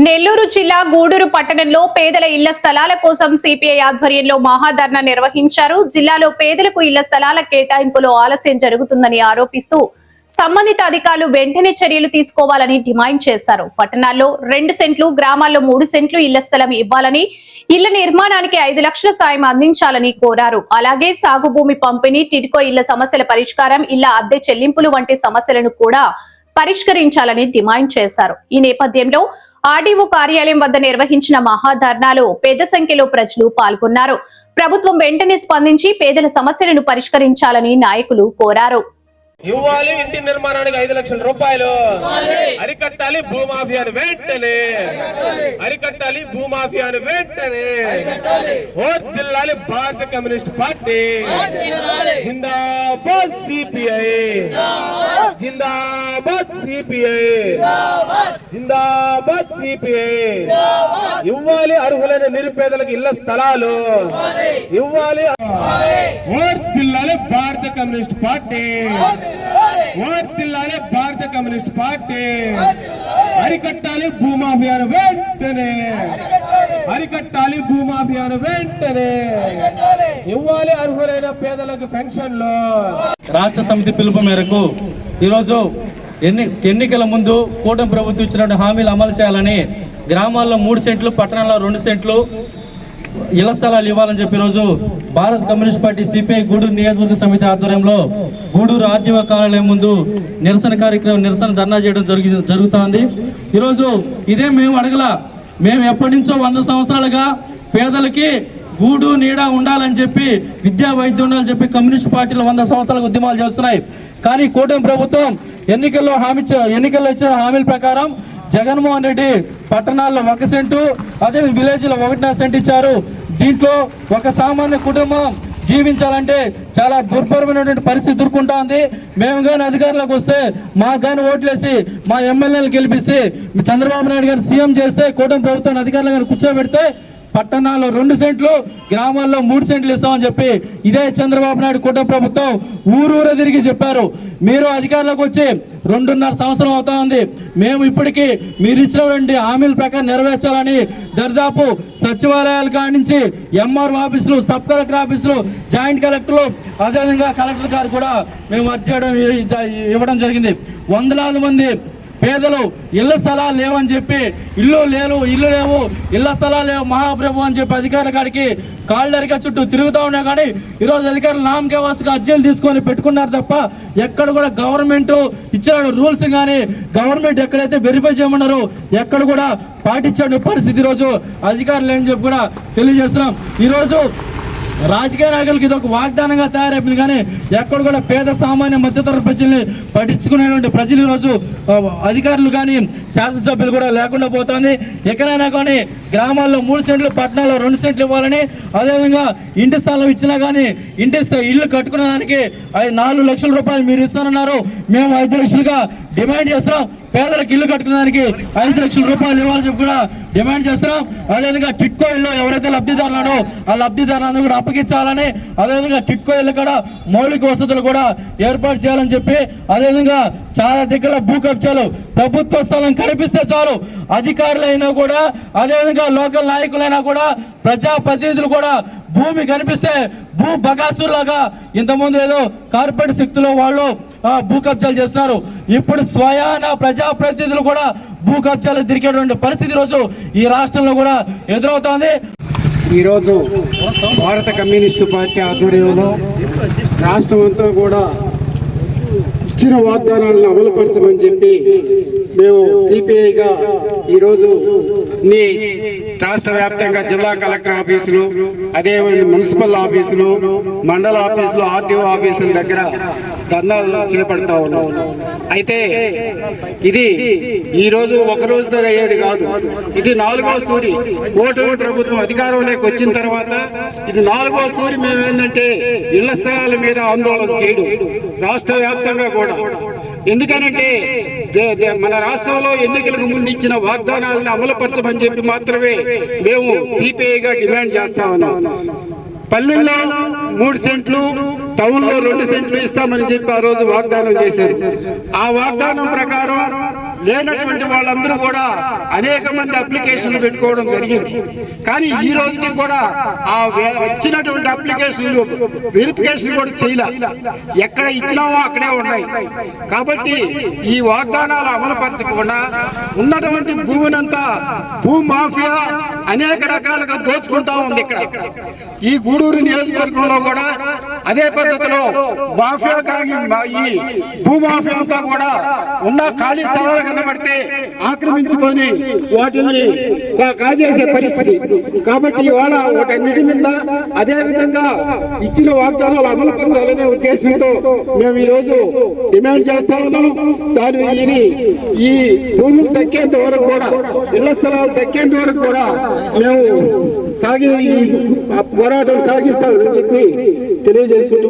నెల్లూరు జిల్లా గూడూరు పట్టణంలో పేదల ఇళ్ల స్థలాల కోసం సిపిఐ ఆధ్వర్యంలో మహాధర్నా నిర్వహించారు. జిల్లాలో పేదలకు ఇళ్ల స్థలాల కేటాయింపులో ఆలస్యం జరుగుతుందని ఆరోపిస్తూ సంబంధిత అధికారులు వెంటనే చర్యలు తీసుకోవాలని డిమాండ్ చేశారు. పట్టణాల్లో 2 సెంట్లు, గ్రామాల్లో 3 సెంట్లు ఇళ్ల స్థలం ఇవ్వాలని, ఇళ్ల నిర్మాణానికి 5 లక్షల సాయం అందించాలని కోరారు. అలాగే సాగు భూమి పంపిణీ, టిడ్కో ఇళ్ల సమస్యల పరిష్కారం, ఇళ్ల అద్దె చెల్లింపులు వంటి సమస్యలను కూడా పరిష్కరించాలని డిమాండ్ చేశారు. ఈ నేపథ్యంలో ఆర్డీఓ కార్యాలయం వద్ద నిర్వహించిన మహాధర్నాలో పెద్ద సంఖ్యలో ప్రజలు పాల్గొన్నారు. ప్రభుత్వం వెంటనే స్పందించి పేదల సమస్యలను పరిష్కరించాలని నాయకులు కోరారు. ఇవ్వాలి ఇంటి నిర్మాణానికి 5 లక్షల రూపాయలు, అరికట్టాలి భూమాఫియాను వెంటనే, అరికట్టాలి భూమాఫియాను వెంటనే, వర్ధిల్లాలి భారత కమ్యూనిస్ట్ పార్టీ, జిందాబాద్ సిపిఐ, జిందాబాద్ సిపిఐ, జిందాబాద్ సిపిఐ. ఇవ్వాలి అర్హులైన నిరుపేదలకు ఇళ్ల స్థలాలు, ఇవ్వాలి. వర్ధిల్లాలి భారత కమ్యూనిస్ట్ పార్టీ, వర్ధిల్లాలి భారత కమ్యూనిస్ట్ పార్టీ, అరికట్టాలి భూమాఫియాను వెంటనే, అరికట్టాలి భూమాఫియాను వెంటనే, ఇవ్వాలి అర్హులైన పేదలకు పెన్షన్లు. రాష్ట్ర సమితి పిలుపు మేరకు ఈరోజు ఎన్నికల ముందు కూటమి ప్రభుత్వం ఇచ్చిన హామీలు అమలు చేయాలని గ్రామాల్లో 3 సెంట్లు, పట్టణాల్లో 2 సెంట్లు ఇళ్ల స్థలాలు ఇవ్వాలని చెప్పి ఈరోజు భారత కమ్యూనిస్ట్ పార్టీ సిపిఐ గూడూరు నియోజకవర్గ సమితి ఆధ్వర్యంలో గూడూరు ఆర్డీఓ కార్యాలయం ముందు నిరసన ధర్నా చేయడం జరుగుతోంది. ఈరోజు ఇదే మేము అడగలా, మేము ఎప్పటి నుంచో 100 సంవత్సరాలుగా పేదలకి గూడు నీడ ఉండాలని చెప్పి, విద్యా వైద్యం ఉండాలని చెప్పి కమ్యూనిస్ట్ పార్టీలు 100 సంవత్సరాలకు ఉద్యమాలు చేస్తున్నాయి. కానీ కూటమి ప్రభుత్వం ఎన్నికల్లో ఇచ్చిన హామీల ప్రకారం జగన్మోహన్ రెడ్డి పట్టణాల్లో 1 సెంటు, అదే విలేజ్లో 1.5 సెంటు ఇచ్చారు. దీంట్లో ఒక సామాన్య కుటుంబం జీవించాలంటే చాలా దుర్భరమైనటువంటి పరిస్థితి ఎదుర్కొంటా ఉంది. మేము కానీ అధికారంలోకి వస్తే మాకు కానీ ఓట్లేసి మా ఎమ్మెల్యేలు గెలిపిస్తే చంద్రబాబు నాయుడు గారు సీఎం చేస్తే, కూటమి ప్రభుత్వాన్ని అధికారులు గారు కూర్చోబెడితే పట్టణాల్లో 2 సెంట్లు, గ్రామాల్లో 3 సెంట్లు ఇస్తామని చెప్పి ఇదే చంద్రబాబు నాయుడు కూటమి ప్రభుత్వం ఊరూరా తిరిగి చెప్పారు. మీరు అధికారంలోకి వచ్చి 2.5 సంవత్సరం అవుతా ఉంది. మేము ఇప్పటికీ మీరు ఇచ్చినటువంటి హామీల ప్రకారం నెరవేర్చాలని దాదాపు సచివాలయాల కాడి నుంచి ఎంఆర్ఓ ఆఫీసులు, సబ్ కలెక్టర్ ఆఫీసులు, జాయింట్ కలెక్టర్లు, అదేవిధంగా కలెక్టర్ గారు కూడా మేము ఇవ్వడం జరిగింది. వందలాది మంది పేదలు ఇళ్ల స్థలాలు లేవని చెప్పి, ఇల్లు లేవు, ఇళ్ల స్థలాలు లేవు మహాప్రభు అని చెప్పి అధికారుల కాడికి కాళ్ళరిక చుట్టూ తిరుగుతూ ఉన్నా. కానీ ఈరోజు అధికారులు నామకే వాసుగా అర్జీలు తీసుకొని పెట్టుకున్నారు తప్ప ఎక్కడ కూడా గవర్నమెంట్ ఇచ్చిన రూల్స్ కానీ, గవర్నమెంట్ ఎక్కడైతే వెరిఫై చేయమన్నారో ఎక్కడ కూడా పాటించే పరిస్థితి ఈరోజు అధికారులు ఏం చెప్పి కూడా తెలియజేస్తున్నాం. ఈరోజు రాజకీయ నాయకులకి ఇది ఒక వాగ్దానంగా తయారైపోయింది. కానీ ఎక్కడ కూడా పేద సామాన్య మధ్యతరగతి ప్రజల్ని పట్టించుకునేటువంటి ప్రజలు ఈరోజు అధికారులు కానీ శాసనసభ్యులు కూడా లేకుండా పోతుంది. ఎక్కడైనా కానీ గ్రామాల్లో 3 సెంట్లు, పట్టణాల్లో 2 సెంట్లు ఇవ్వాలని, అదేవిధంగా ఇంటి స్థలం ఇచ్చినా కానీ ఇల్లు కట్టుకునే దానికి 4 లక్షల రూపాయలు మీరు ఇస్తానన్నారు. మేము 5 లక్షలుగా డిమాండ్ చేస్తున్నాం. పేదలకు ఇల్లు కట్టుకునేదానికి 5 లక్షల రూపాయలు ఇవ్వాలని చెప్పి కూడా డిమాండ్ చేస్తున్నాం. అదేవిధంగా టిడ్కో ఇల్లు ఎవరైతే లబ్ధిదారులను ఆ లబ్ధిదారులను కూడా అప్పగించాలని, అదేవిధంగా టిడ్కో ఇల్లు కూడా మౌలిక వసతులు కూడా ఏర్పాటు చేయాలని చెప్పి, అదేవిధంగా చాలా దగ్గర భూ కబ్జాలు, ప్రభుత్వ స్థలం కనిపిస్తే చాలు అధికారులైనా కూడా, అదేవిధంగా లోకల్ నాయకులైనా కూడా, ప్రజాప్రతినిధులు కూడా భూమి కనిపిస్తే భూ బకాసులాగా ఇంతకుముందు ఏదో కార్పొరేట్ శక్తులు వాళ్ళు భూ కబ్జాలు చేస్తున్నారు. ఇప్పుడు స్వయాన ప్రజాప్రతినిధులు కూడా భూ కబ్జాలు తిరిగేటువంటి పరిస్థితి రోజు ఈ రాష్ట్రంలో కూడా ఎదురవుతోంది. ఈరోజు భారత కమ్యూనిస్టు పార్టీ ఆధ్వర్యంలో రాష్ట్రం అంతా కూడా ఇచ్చిన వాగ్దానాలను అమలుపరచమని చెప్పి మేము సిపిఐగా ఈరోజు రాష్ట్ర వ్యాప్తంగా జిల్లా కలెక్టర్ ఆఫీసులు, అదే మున్సిపల్ ఆఫీసులు, మండల ఆఫీసులు, ఆర్టీఓ ఆఫీసుల దగ్గర ధర్నాలు చేపడతా ఉన్నాం. అయితే ఇది ఈరోజు ఒక రోజుతో అయ్యేది కాదు. ఇది 4వ సూరి. కూటమి ప్రభుత్వం అధికారంలోకి వచ్చిన తర్వాత ఇది 4వ సూరి. మేమేందంటే ఇళ్ల స్థలాల మీద ఆందోళన చేయడం రాష్ట్ర వ్యాప్తంగా కూడా. ఎందుకనంటే మన రాష్ట్రంలో ఎన్నికలకు ముందు ఇచ్చిన వాగ్దానాలను అమలుపరచమని చెప్పి మాత్రమే మేము సిపిఐగా డిమాండ్ చేస్తా ఉన్నాం. పల్లెల్లో 3 సెంట్లు, టౌన్లో 2 సెంట్లు ఇస్తామని చెప్పి ఆ రోజు వాగ్దానం చేశారు. ఆ వాగ్దానం ప్రకారం లేనటువంటి వాళ్ళందరూ కూడా అనేక మంది అప్లికేషన్లు పెట్టుకోవడం జరిగింది. కానీ ఈ రోజుకి కూడా ఆ ఇచ్చినటువంటి అప్లికేషన్లు వెరిఫికేషన్ కూడా చేయలే. ఎక్కడ ఇచ్చినామో అక్కడే ఉన్నాయి. కాబట్టి ఈ వాగ్దానాలు అమలుపరచకుండా ఉన్నటువంటి భూమినంతా భూమాఫియా అనేక రకాలుగా దోచుకుంటా ఉంది. ఇక్కడ ఈ గూడూరు నియోజకవర్గంలో కూడా అదే పద్ధతిలో మాఫియా ఈ భూమాఫియా అంతా కూడా ఉన్న ఖాళీ స్థలాలు కనబడితే ఆక్రమించుకొని వాటిని కాజేసే పరిస్థితి. కాబట్టి ఇవాళ వాటన్నిటి మీద అదే విధంగా ఇచ్చిన వాగ్దానాలు అమలు పరచాలనే ఉద్దేశంతో మేము ఈరోజు డిమాండ్ చేస్తా ఉన్నాం. దాని ఈ భూములు దక్కేంత వరకు కూడా, ఇళ్ల స్థలాలు దక్కేంత వరకు కూడా మేము పోరాటం సాగిస్తామని చెప్పి తెలియజేసుకుంటూ